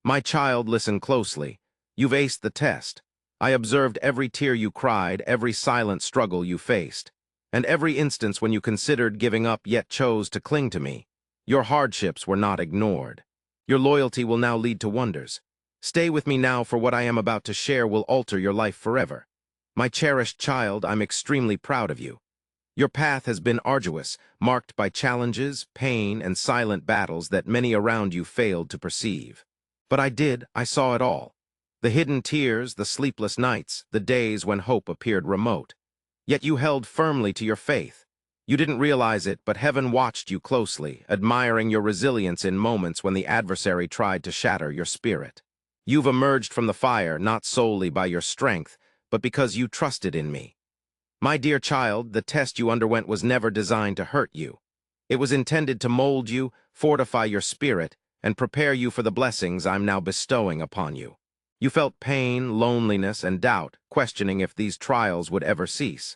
My child, listen closely. You've aced the test. I observed every tear you cried, every silent struggle you faced, and every instance when you considered giving up yet chose to cling to me. Your hardships were not ignored. Your loyalty will now lead to wonders. Stay with me now, for what I am about to share will alter your life forever. My cherished child, I'm extremely proud of you. Your path has been arduous, marked by challenges, pain, and silent battles that many around you failed to perceive. But I saw it all. The hidden tears, the sleepless nights, the days when hope appeared remote. Yet you held firmly to your faith. You didn't realize it, but heaven watched you closely, admiring your resilience in moments when the adversary tried to shatter your spirit. You've emerged from the fire not solely by your strength, but because you trusted in me. My dear child, the test you underwent was never designed to hurt you. It was intended to mold you, fortify your spirit, and prepare you for the blessings I'm now bestowing upon you. You felt pain, loneliness, and doubt, questioning if these trials would ever cease.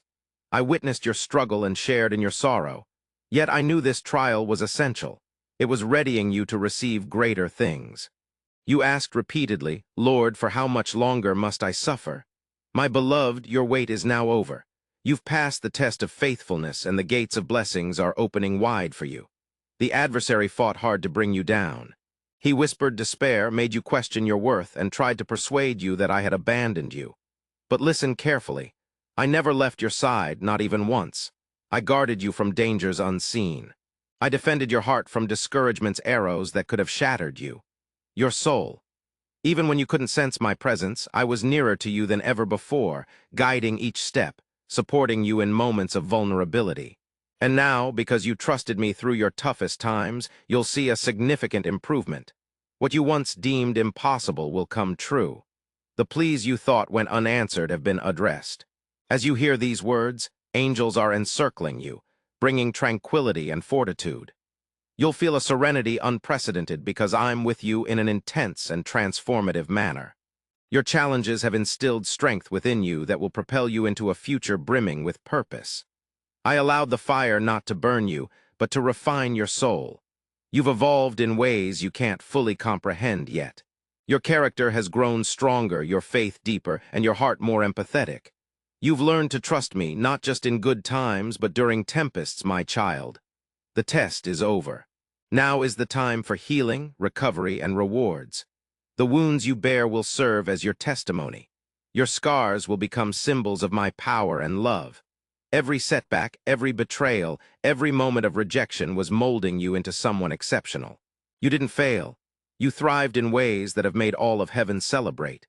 I witnessed your struggle and shared in your sorrow. Yet I knew this trial was essential. It was readying you to receive greater things. You asked repeatedly, Lord, for how much longer must I suffer? My beloved, your wait is now over. You've passed the test of faithfulness, and the gates of blessings are opening wide for you. The adversary fought hard to bring you down. He whispered despair, made you question your worth, and tried to persuade you that I had abandoned you. But listen carefully. I never left your side, not even once. I guarded you from dangers unseen. I defended your heart from discouragement's arrows that could have shattered you. Your soul. Even when you couldn't sense my presence, I was nearer to you than ever before, guiding each step, supporting you in moments of vulnerability. And now, because you trusted me through your toughest times, you'll see a significant improvement. What you once deemed impossible will come true. The pleas you thought went unanswered have been addressed. As you hear these words, angels are encircling you, bringing tranquility and fortitude. You'll feel a serenity unprecedented because I'm with you in an intense and transformative manner. Your challenges have instilled strength within you that will propel you into a future brimming with purpose. I allowed the fire not to burn you, but to refine your soul. You've evolved in ways you can't fully comprehend yet. Your character has grown stronger, your faith deeper, and your heart more empathetic. You've learned to trust me, not just in good times, but during tempests, my child. The test is over. Now is the time for healing, recovery, and rewards. The wounds you bear will serve as your testimony. Your scars will become symbols of my power and love. Every setback, every betrayal, every moment of rejection was molding you into someone exceptional. You didn't fail. You thrived in ways that have made all of heaven celebrate.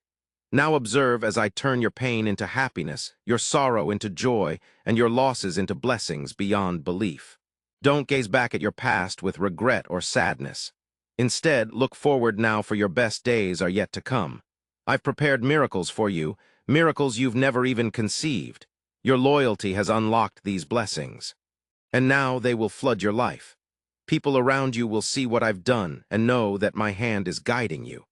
Now observe as I turn your pain into happiness, your sorrow into joy, and your losses into blessings beyond belief. Don't gaze back at your past with regret or sadness. Instead, look forward now, for your best days are yet to come. I've prepared miracles for you, miracles you've never even conceived. Your loyalty has unlocked these blessings. And now they will flood your life. People around you will see what I've done and know that my hand is guiding you.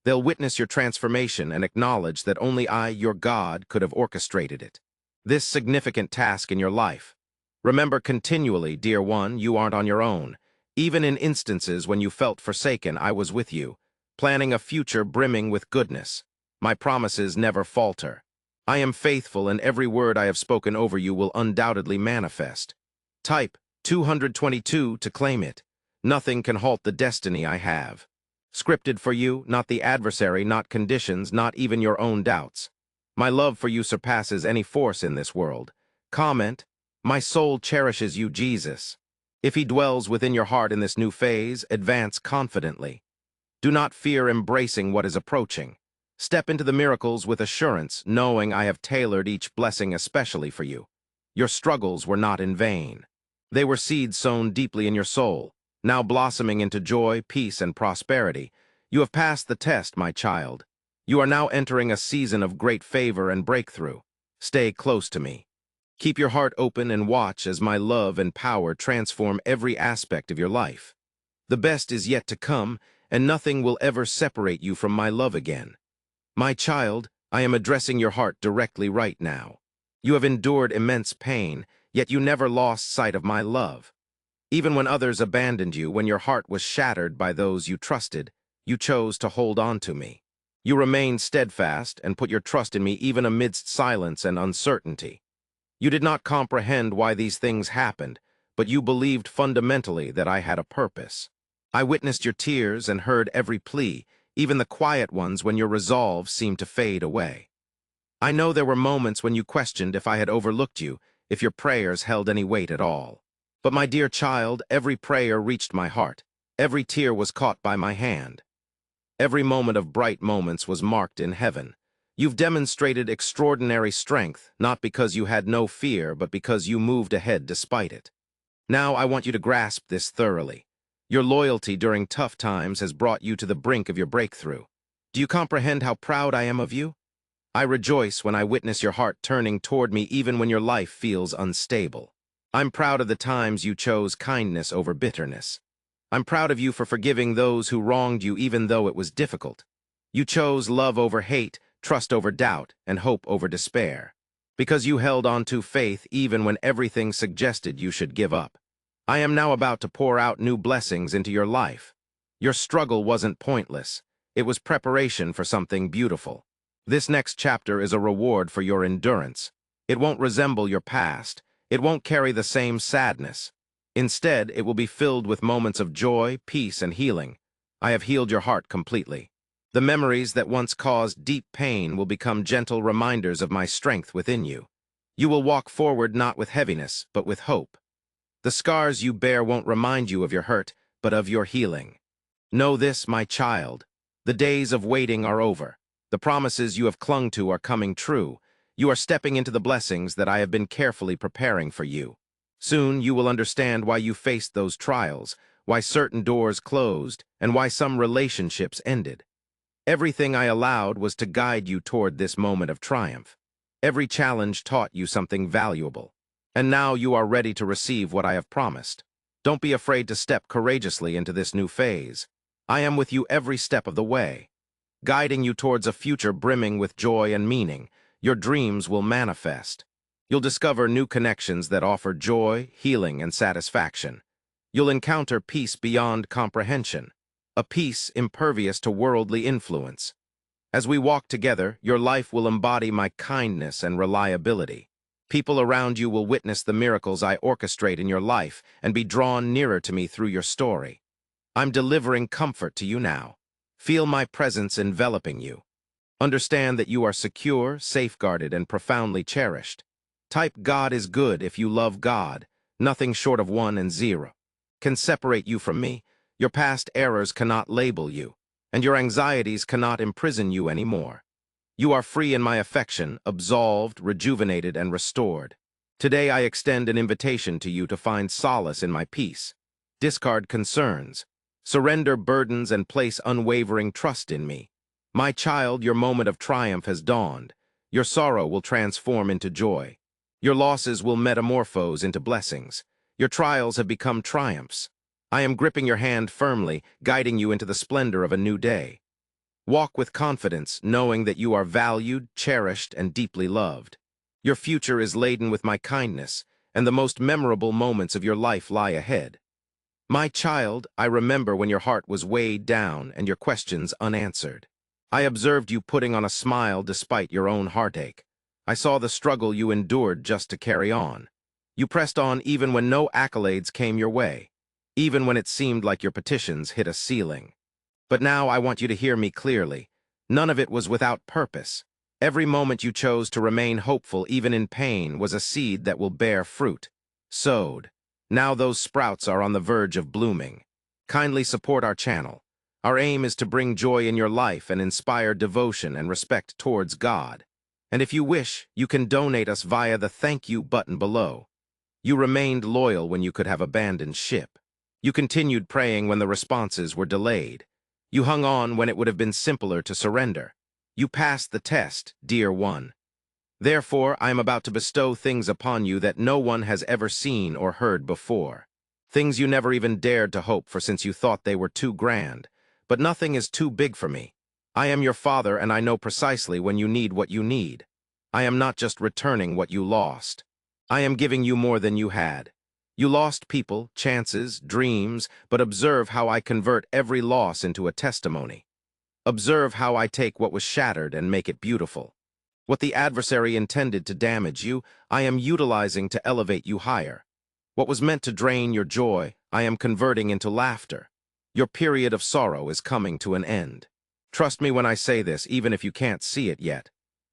They'll witness your transformation and acknowledge that only I, your God, could have orchestrated it. This significant task in your life. Remember continually, dear one, you aren't on your own. Even in instances when you felt forsaken, I was with you, planning a future brimming with goodness. My promises never falter. I am faithful, and every word I have spoken over you will undoubtedly manifest. Type 222 to claim it. Nothing can halt the destiny I have. Scripted for you, not the adversary, not conditions, not even your own doubts. My love for you surpasses any force in this world. Comment, my soul cherishes you, Jesus. If he dwells within your heart in this new phase, advance confidently. Do not fear embracing what is approaching. Step into the miracles with assurance, knowing I have tailored each blessing especially for you. Your struggles were not in vain. They were seeds sown deeply in your soul, now blossoming into joy, peace, and prosperity. You have passed the test, my child. You are now entering a season of great favor and breakthrough. Stay close to me. Keep your heart open and watch as my love and power transform every aspect of your life. The best is yet to come, and nothing will ever separate you from my love again. My child, I am addressing your heart directly right now. You have endured immense pain, yet you never lost sight of my love. Even when others abandoned you, when your heart was shattered by those you trusted, You chose to hold on to me. You remained steadfast and put your trust in me even amidst silence and uncertainty. You did not comprehend why these things happened, but you believed fundamentally that I had a purpose. I witnessed your tears and heard every plea, even the quiet ones when your resolve seemed to fade away. I know there were moments when you questioned if I had overlooked you, if your prayers held any weight at all. But my dear child, every prayer reached my heart. Every tear was caught by my hand. Every moment of bright moments was marked in heaven. You've demonstrated extraordinary strength, not because you had no fear, but because you moved ahead despite it. Now I want you to grasp this thoroughly. Your loyalty during tough times has brought you to the brink of your breakthrough. Do you comprehend how proud I am of you? I rejoice when I witness your heart turning toward me even when your life feels unstable. I'm proud of the times you chose kindness over bitterness. I'm proud of you for forgiving those who wronged you even though it was difficult. You chose love over hate, trust over doubt, and hope over despair. Because you held on to faith even when everything suggested you should give up. I am now about to pour out new blessings into your life. Your struggle wasn't pointless. It was preparation for something beautiful. This next chapter is a reward for your endurance. It won't resemble your past. It won't carry the same sadness. Instead, it will be filled with moments of joy, peace, and healing. I have healed your heart completely. The memories that once caused deep pain will become gentle reminders of my strength within you. You will walk forward not with heaviness, but with hope. The scars you bear won't remind you of your hurt, but of your healing. Know this, my child. The days of waiting are over. The promises you have clung to are coming true. You are stepping into the blessings that I have been carefully preparing for you. Soon you will understand why you faced those trials, why certain doors closed, and why some relationships ended. Everything I allowed was to guide you toward this moment of triumph. Every challenge taught you something valuable. And now you are ready to receive what I have promised. Don't be afraid to step courageously into this new phase. I am with you every step of the way, guiding you towards a future brimming with joy and meaning. Your dreams will manifest. You'll discover new connections that offer joy, healing, and satisfaction. You'll encounter peace beyond comprehension, a peace impervious to worldly influence. As we walk together, your life will embody my kindness and reliability. People around you will witness the miracles I orchestrate in your life and be drawn nearer to me through your story. I'm delivering comfort to you now. Feel my presence enveloping you. Understand that you are secure, safeguarded, and profoundly cherished. Type God is good if you love God. Nothing short of 1 and 0 can separate you from me. Your past errors cannot label you, and your anxieties cannot imprison you anymore. You are free in my affection, absolved, rejuvenated, and restored. Today I extend an invitation to you to find solace in my peace. Discard concerns. Surrender burdens and place unwavering trust in me. My child, your moment of triumph has dawned. Your sorrow will transform into joy. Your losses will metamorphose into blessings. Your trials have become triumphs. I am gripping your hand firmly, guiding you into the splendor of a new day. Walk with confidence, knowing that you are valued, cherished, and deeply loved. Your future is laden with my kindness, and the most memorable moments of your life lie ahead. My child, I remember when your heart was weighed down and your questions unanswered. I observed you putting on a smile despite your own heartache. I saw the struggle you endured just to carry on. You pressed on even when no accolades came your way, even when it seemed like your petitions hit a ceiling. But now I want you to hear me clearly. None of it was without purpose. Every moment you chose to remain hopeful, even in pain, was a seed that will bear fruit. Sowed. Now those sprouts are on the verge of blooming. Kindly support our channel. Our aim is to bring joy in your life and inspire devotion and respect towards God. And if you wish, you can donate us via the thank you button below. You remained loyal when you could have abandoned ship. You continued praying when the responses were delayed. You hung on when it would have been simpler to surrender. You passed the test, dear one. Therefore, I am about to bestow things upon you that no one has ever seen or heard before. Things you never even dared to hope for since you thought they were too grand. But nothing is too big for me. I am your father and I know precisely when you need what you need. I am not just returning what you lost. I am giving you more than you had. You lost people, chances, dreams, but observe how I convert every loss into a testimony. Observe how I take what was shattered and make it beautiful. What the adversary intended to damage you, I am utilizing to elevate you higher. What was meant to drain your joy, I am converting into laughter. Your period of sorrow is coming to an end. Trust me when I say this, even if you can't see it yet.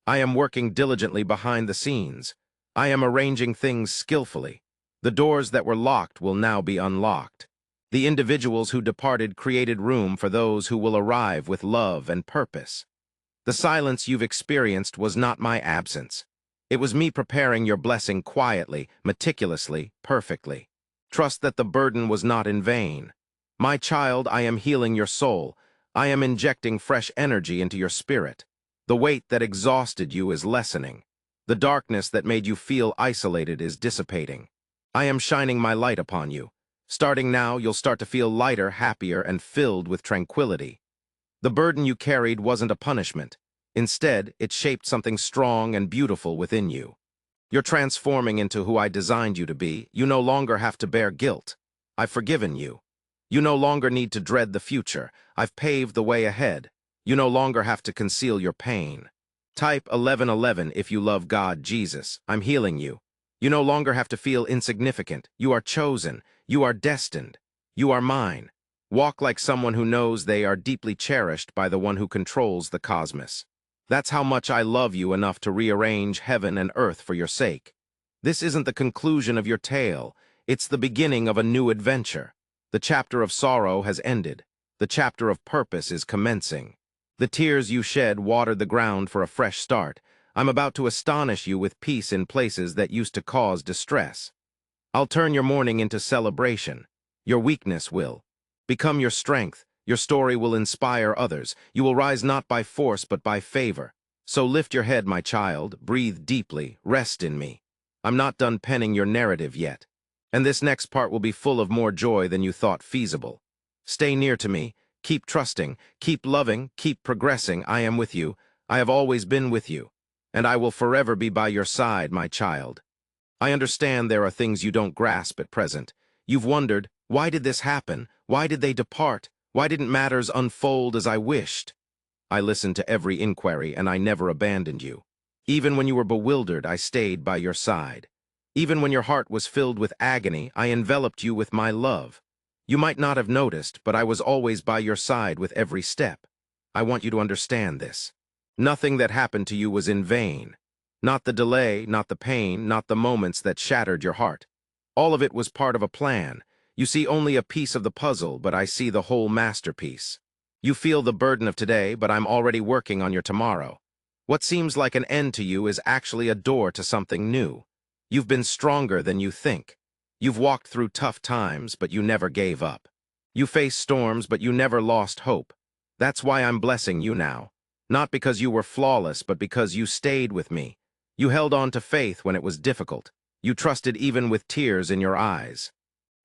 I am working diligently behind the scenes. I am arranging things skillfully. The doors that were locked will now be unlocked. The individuals who departed created room for those who will arrive with love and purpose. The silence you've experienced was not my absence. It was me preparing your blessing quietly, meticulously, perfectly. Trust that the burden was not in vain. My child, I am healing your soul. I am injecting fresh energy into your spirit. The weight that exhausted you is lessening. The darkness that made you feel isolated is dissipating. I am shining my light upon you. Starting now, you'll start to feel lighter, happier, and filled with tranquility. The burden you carried wasn't a punishment. Instead, it shaped something strong and beautiful within you. You're transforming into who I designed you to be. You no longer have to bear guilt. I've forgiven you. You no longer need to dread the future. I've paved the way ahead. You no longer have to conceal your pain. Type 1111 if you love God, Jesus. I'm healing you. You no longer have to feel insignificant. You are chosen. You are destined. You are mine. Walk like someone who knows they are deeply cherished by the one who controls the cosmos. That's how much I love you enough to rearrange heaven and earth for your sake. This isn't the conclusion of your tale. It's the beginning of a new adventure. The chapter of sorrow has ended. The chapter of purpose is commencing. The tears you shed watered the ground for a fresh start. I'm about to astonish you with peace in places that used to cause distress. I'll turn your mourning into celebration. Your weakness will become your strength. Your story will inspire others. You will rise not by force but by favor. So lift your head, my child, breathe deeply, rest in me. I'm not done penning your narrative yet. And this next part will be full of more joy than you thought feasible. Stay near to me, keep trusting, keep loving, keep progressing. I am with you. I have always been with you. And I will forever be by your side, my child. I understand there are things you don't grasp at present. You've wondered, why did this happen? Why did they depart? Why didn't matters unfold as I wished? I listened to every inquiry, and I never abandoned you. Even when you were bewildered, I stayed by your side. Even when your heart was filled with agony, I enveloped you with my love. You might not have noticed, but I was always by your side with every step. I want you to understand this. Nothing that happened to you was in vain. Not the delay, not the pain, not the moments that shattered your heart. All of it was part of a plan. You see only a piece of the puzzle, but I see the whole masterpiece. You feel the burden of today, but I'm already working on your tomorrow. What seems like an end to you is actually a door to something new. You've been stronger than you think. You've walked through tough times, but you never gave up. You faced storms, but you never lost hope. That's why I'm blessing you now. Not because you were flawless, but because you stayed with me. You held on to faith when it was difficult. You trusted even with tears in your eyes.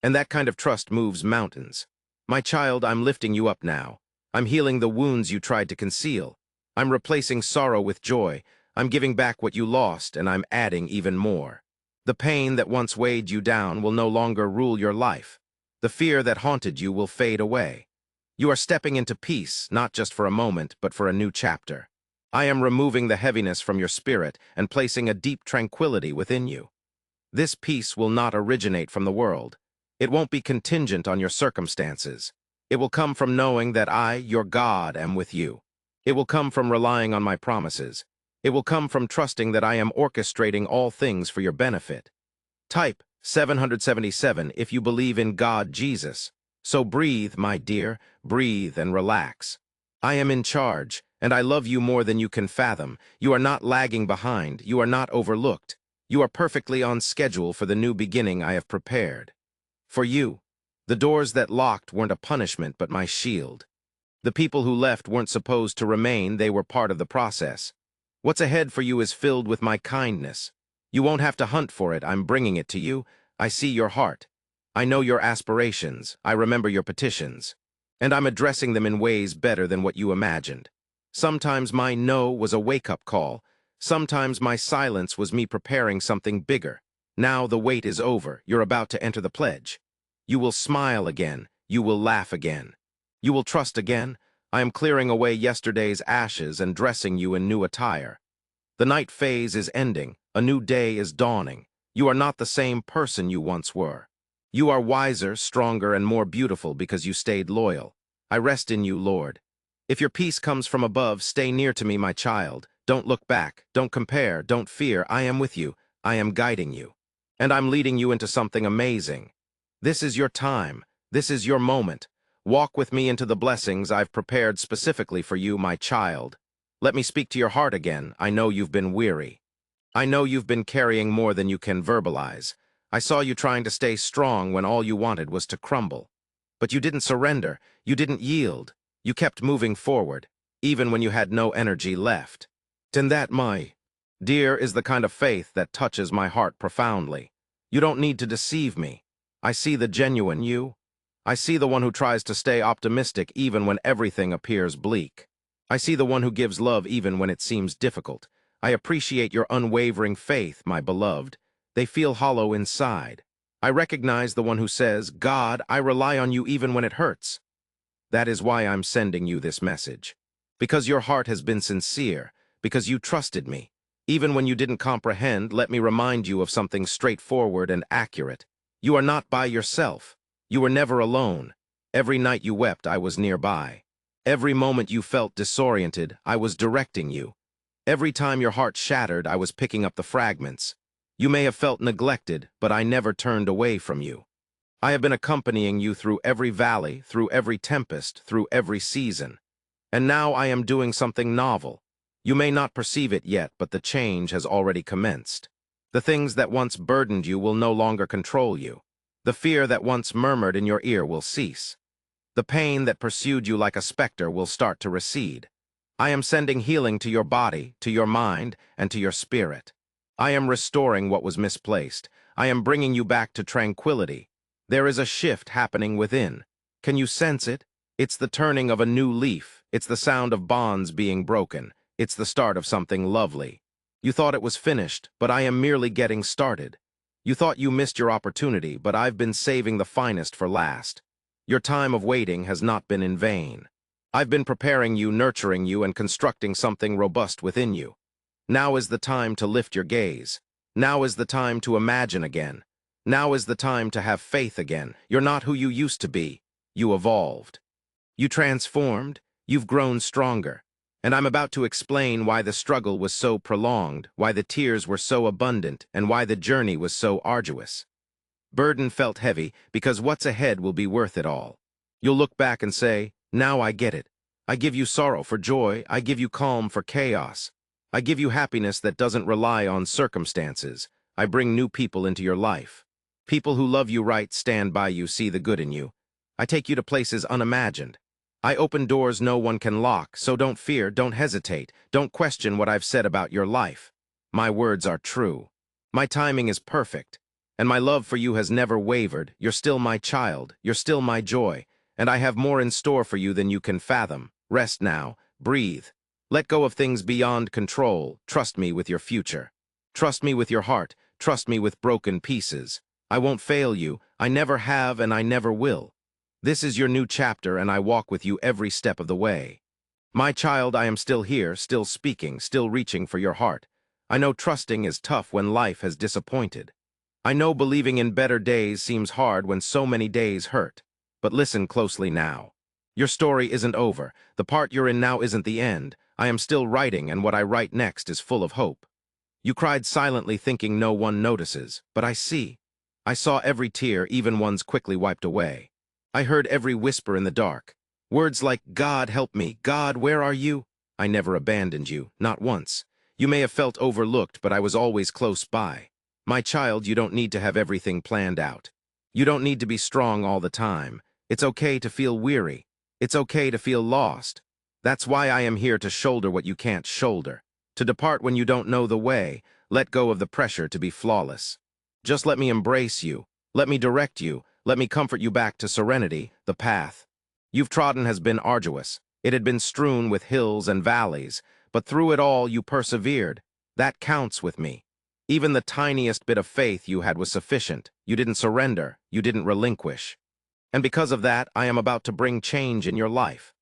And that kind of trust moves mountains. My child, I'm lifting you up now. I'm healing the wounds you tried to conceal. I'm replacing sorrow with joy. I'm giving back what you lost, and I'm adding even more. The pain that once weighed you down will no longer rule your life. The fear that haunted you will fade away. You are stepping into peace, not just for a moment, but for a new chapter. I am removing the heaviness from your spirit and placing a deep tranquility within you. This peace will not originate from the world. It won't be contingent on your circumstances. It will come from knowing that I, your God, am with you. It will come from relying on my promises. It will come from trusting that I am orchestrating all things for your benefit. Type 777 if you believe in God, Jesus. So breathe, my dear, breathe and relax. I am in charge, and I love you more than you can fathom. You are not lagging behind. You are not overlooked. You are perfectly on schedule for the new beginning I have prepared. For you, the doors that locked weren't a punishment but my shield. The people who left weren't supposed to remain, they were part of the process. What's ahead for you is filled with my kindness. You won't have to hunt for it, I'm bringing it to you. I see your heart. I know your aspirations, I remember your petitions. And I'm addressing them in ways better than what you imagined. Sometimes my no was a wake-up call. Sometimes my silence was me preparing something bigger. Now the wait is over. You're about to enter the pledge. You will smile again. You will laugh again. You will trust again. I am clearing away yesterday's ashes and dressing you in new attire. The night phase is ending. A new day is dawning. You are not the same person you once were. You are wiser, stronger, and more beautiful because you stayed loyal. I rest in you, Lord. If your peace comes from above, stay near to me, my child. Don't look back. Don't compare. Don't fear. I am with you. I am guiding you. And I'm leading you into something amazing. This is your time. This is your moment. Walk with me into the blessings I've prepared specifically for you, my child. Let me speak to your heart again. I know you've been weary. I know you've been carrying more than you can verbalize. I saw you trying to stay strong when all you wanted was to crumble. But you didn't surrender. You didn't yield. You kept moving forward, even when you had no energy left. And that, my dear, is the kind of faith that touches my heart profoundly. You don't need to deceive me. I see the genuine you. I see the one who tries to stay optimistic even when everything appears bleak. I see the one who gives love even when it seems difficult. I appreciate your unwavering faith, my beloved. They feel hollow inside. I recognize the one who says, God, I rely on you even when it hurts. That is why I'm sending you this message. Because your heart has been sincere, because you trusted me. Even when you didn't comprehend, let me remind you of something straightforward and accurate. You are not by yourself. You were never alone. Every night you wept, I was nearby. Every moment you felt disoriented, I was directing you. Every time your heart shattered, I was picking up the fragments. You may have felt neglected, but I never turned away from you. I have been accompanying you through every valley, through every tempest, through every season. And now I am doing something novel. You may not perceive it yet, but the change has already commenced. The things that once burdened you will no longer control you. The fear that once murmured in your ear will cease. The pain that pursued you like a specter will start to recede. I am sending healing to your body, to your mind, and to your spirit. I am restoring what was misplaced. I am bringing you back to tranquility. There is a shift happening within. Can you sense it? It's the turning of a new leaf. It's the sound of bonds being broken. It's the start of something lovely. You thought it was finished, but I am merely getting started. You thought you missed your opportunity, but I've been saving the finest for last. Your time of waiting has not been in vain. I've been preparing you, nurturing you, and constructing something robust within you. Now is the time to lift your gaze. Now is the time to imagine again. Now is the time to have faith again. You're not who you used to be. You evolved. You transformed. You've grown stronger. And I'm about to explain why the struggle was so prolonged, why the tears were so abundant, and why the journey was so arduous. Burden felt heavy because what's ahead will be worth it all. You'll look back and say, now I get it. I give you sorrow for joy. I give you calm for chaos. I give you happiness that doesn't rely on circumstances. I bring new people into your life. People who love you right, stand by you, see the good in you. I take you to places unimagined. I open doors no one can lock, so don't fear, don't hesitate, don't question what I've said about your life. My words are true. My timing is perfect, and my love for you has never wavered. You're still my child, you're still my joy, and I have more in store for you than you can fathom. Rest now, breathe. Let go of things beyond control. Trust me with your future. Trust me with your heart. Trust me with broken pieces. I won't fail you. I never have and I never will. This is your new chapter, and I walk with you every step of the way. My child, I am still here, still speaking, still reaching for your heart. I know trusting is tough when life has disappointed. I know believing in better days seems hard when so many days hurt. But listen closely now. Your story isn't over. The part you're in now isn't the end. I am still writing, and what I write next is full of hope. You cried silently thinking no one notices, but I see. I saw every tear, even ones quickly wiped away. I heard every whisper in the dark. Words like, God, help me. God, where are you? I never abandoned you, not once. You may have felt overlooked, but I was always close by. My child, you don't need to have everything planned out. You don't need to be strong all the time. It's okay to feel weary. It's okay to feel lost. That's why I am here to shoulder what you can't shoulder. To depart when you don't know the way. Let go of the pressure to be flawless. Just let me embrace you. Let me direct you. Let me comfort you back to serenity, the path you've trodden has been arduous. It had been strewn with hills and valleys, but through it all you persevered. That counts with me. Even the tiniest bit of faith you had was sufficient. You didn't surrender. You didn't relinquish. And because of that, I am about to bring change in your life.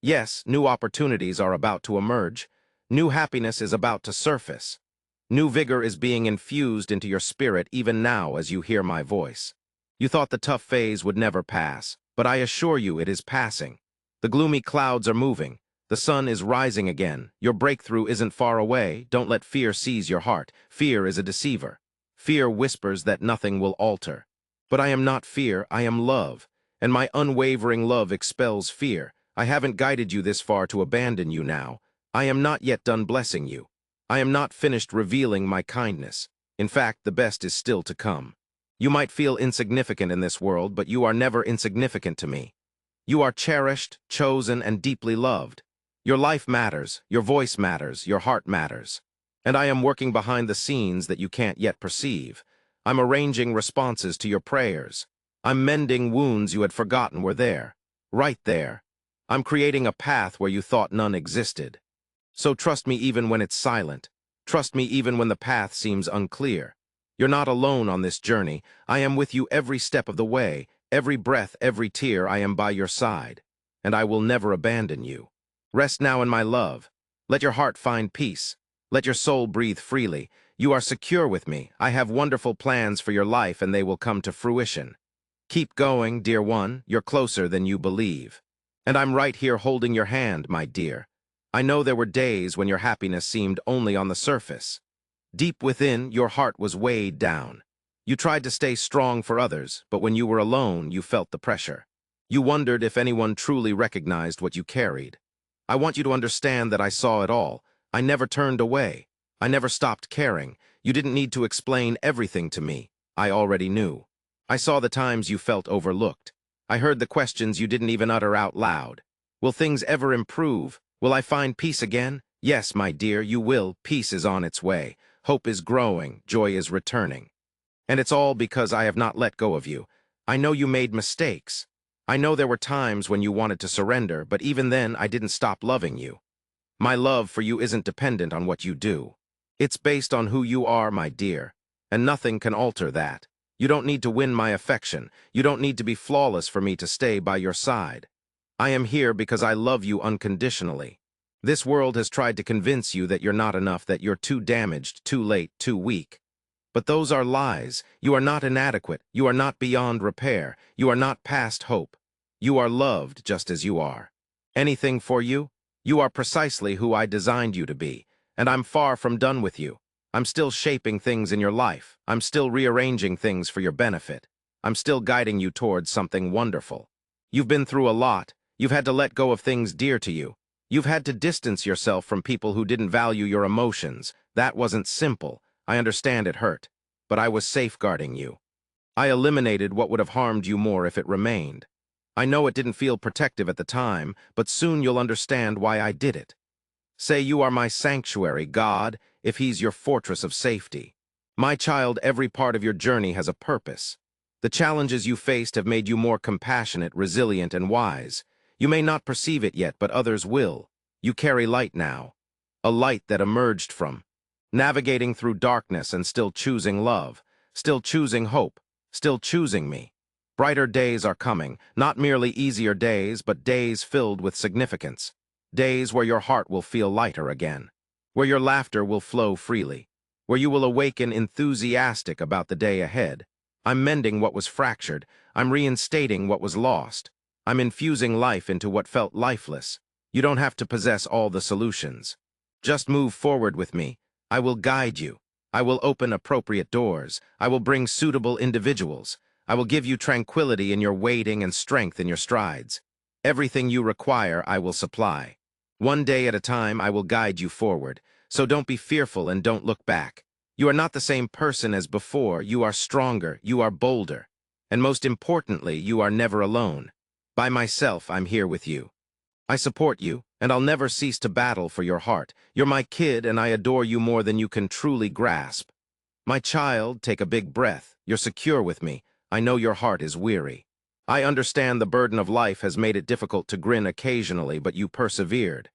Yes, new opportunities are about to emerge. New happiness is about to surface. New vigor is being infused into your spirit even now as you hear my voice. You thought the tough phase would never pass, but I assure you it is passing. The gloomy clouds are moving. The sun is rising again. Your breakthrough isn't far away. Don't let fear seize your heart. Fear is a deceiver. Fear whispers that nothing will alter. But I am not fear, I am love. And my unwavering love expels fear. I haven't guided you this far to abandon you now. I am not yet done blessing you. I am not finished revealing my kindness. In fact, the best is still to come. You might feel insignificant in this world, but you are never insignificant to me. You are cherished, chosen, and deeply loved. Your life matters, your voice matters, your heart matters. And I am working behind the scenes that you can't yet perceive. I'm arranging responses to your prayers. I'm mending wounds you had forgotten were there. Right there. I'm creating a path where you thought none existed. So trust me even when it's silent. Trust me even when the path seems unclear. You're not alone on this journey. I am with you every step of the way. Every breath, every tear, I am by your side. And I will never abandon you. Rest now in my love. Let your heart find peace. Let your soul breathe freely. You are secure with me. I have wonderful plans for your life, and they will come to fruition. Keep going, dear one. You're closer than you believe. And I'm right here holding your hand, my dear. I know there were days when your happiness seemed only on the surface. Deep within, your heart was weighed down. You tried to stay strong for others, but when you were alone, you felt the pressure. You wondered if anyone truly recognized what you carried. I want you to understand that I saw it all. I never turned away. I never stopped caring. You didn't need to explain everything to me. I already knew. I saw the times you felt overlooked. I heard the questions you didn't even utter out loud. Will things ever improve? Will I find peace again? Yes, my dear, you will. Peace is on its way. Hope is growing. Joy is returning. And it's all because I have not let go of you. I know you made mistakes. I know there were times when you wanted to surrender, but even then I didn't stop loving you. My love for you isn't dependent on what you do. It's based on who you are, my dear, and nothing can alter that. You don't need to win my affection. You don't need to be flawless for me to stay by your side. I am here because I love you unconditionally. This world has tried to convince you that you're not enough, that you're too damaged, too late, too weak. But those are lies. You are not inadequate. You are not beyond repair. You are not past hope. You are loved just as you are. Anything for you? You are precisely who I designed you to be, and I'm far from done with you. I'm still shaping things in your life. I'm still rearranging things for your benefit. I'm still guiding you towards something wonderful. You've been through a lot. You've had to let go of things dear to you. You've had to distance yourself from people who didn't value your emotions. That wasn't simple. I understand it hurt, but I was safeguarding you. I eliminated what would have harmed you more if it remained. I know it didn't feel protective at the time, but soon you'll understand why I did it. Say you are my sanctuary, God, if he's your fortress of safety. My child, every part of your journey has a purpose. The challenges you faced have made you more compassionate, resilient, and wise. You may not perceive it yet, but others will. You carry light now, a light that emerged from navigating through darkness and still choosing love, still choosing hope, still choosing me. Brighter days are coming, not merely easier days, but days filled with significance. Days where your heart will feel lighter again, where your laughter will flow freely, where you will awaken enthusiastic about the day ahead. I'm mending what was fractured. I'm reinstating what was lost. I'm infusing life into what felt lifeless. You don't have to possess all the solutions. Just move forward with me. I will guide you. I will open appropriate doors. I will bring suitable individuals. I will give you tranquility in your waiting and strength in your strides. Everything you require, I will supply. One day at a time, I will guide you forward. So don't be fearful and don't look back. You are not the same person as before. You are stronger. You are bolder. And most importantly, you are never alone. By myself, I'm here with you. I support you, and I'll never cease to battle for your heart. You're my kid, and I adore you more than you can truly grasp. My child, take a big breath. You're secure with me. I know your heart is weary. I understand the burden of life has made it difficult to grin occasionally, but you persevered.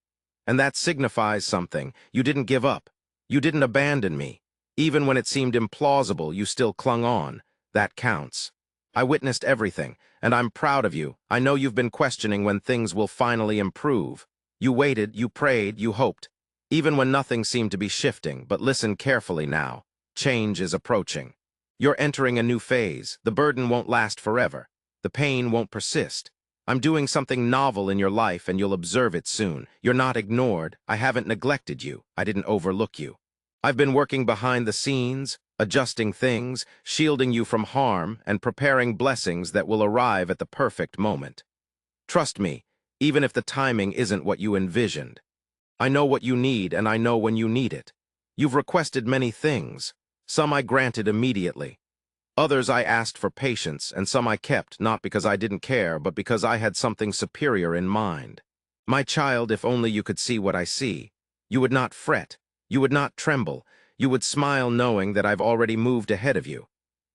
And that signifies something. You didn't give up. You didn't abandon me. Even when it seemed implausible, you still clung on. That counts. I witnessed everything, and I'm proud of you. I know you've been questioning when things will finally improve. You waited, you prayed, you hoped. Even when nothing seemed to be shifting, but listen carefully now. Change is approaching. You're entering a new phase. The burden won't last forever. The pain won't persist. I'm doing something novel in your life, and you'll observe it soon. You're not ignored. I haven't neglected you. I didn't overlook you. I've been working behind the scenes, adjusting things, shielding you from harm, and preparing blessings that will arrive at the perfect moment. Trust me, even if the timing isn't what you envisioned. I know what you need, and I know when you need it. You've requested many things. Some I granted immediately. Others I asked for patience, and some I kept, not because I didn't care, but because I had something superior in mind. My child, if only you could see what I see. You would not fret. You would not tremble. You would smile knowing that I've already moved ahead of you.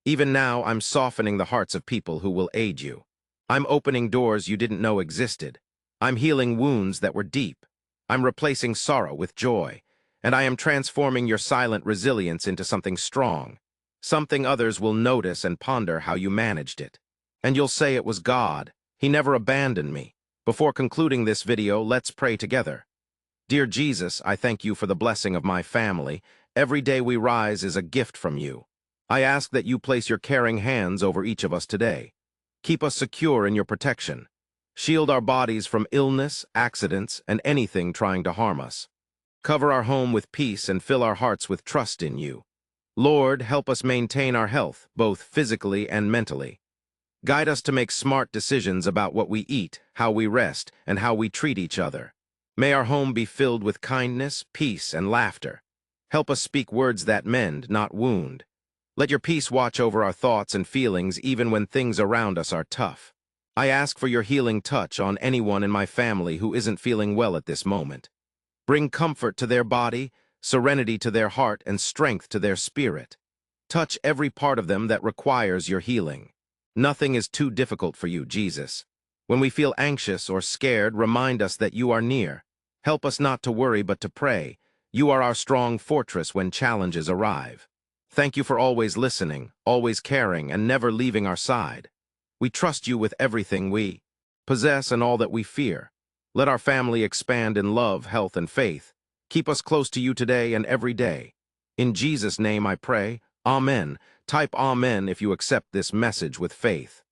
Even now, I'm softening the hearts of people who will aid you. I'm opening doors you didn't know existed. I'm healing wounds that were deep. I'm replacing sorrow with joy. And I am transforming your silent resilience into something strong. Something others will notice and ponder how you managed it. And you'll say it was God. He never abandoned me. Before concluding this video, let's pray together. Dear Jesus, I thank you for the blessing of my family. Every day we rise is a gift from you. I ask that you place your caring hands over each of us today. Keep us secure in your protection. Shield our bodies from illness, accidents, and anything trying to harm us. Cover our home with peace and fill our hearts with trust in you. Lord, help us maintain our health, both physically and mentally. Guide us to make smart decisions about what we eat, how we rest, and how we treat each other. May our home be filled with kindness, peace, and laughter. Help us speak words that mend, not wound. Let your peace watch over our thoughts and feelings even when things around us are tough. I ask for your healing touch on anyone in my family who isn't feeling well at this moment. Bring comfort to their body, serenity to their heart, and strength to their spirit. Touch every part of them that requires your healing. Nothing is too difficult for you, Jesus. When we feel anxious or scared, remind us that you are near. Help us not to worry but to pray. You are our strong fortress when challenges arrive. Thank you for always listening, always caring, and never leaving our side. We trust you with everything we possess and all that we fear. Let our family expand in love, health, and faith. Keep us close to you today and every day. In Jesus' name I pray, Amen. Type Amen if you accept this message with faith.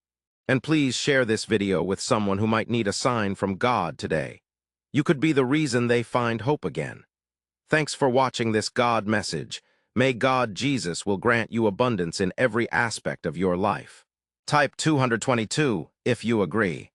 And please share this video with someone who might need a sign from God today. You could be the reason they find hope again. Thanks for watching this God message. May God Jesus will grant you abundance in every aspect of your life. Type 222 if you agree.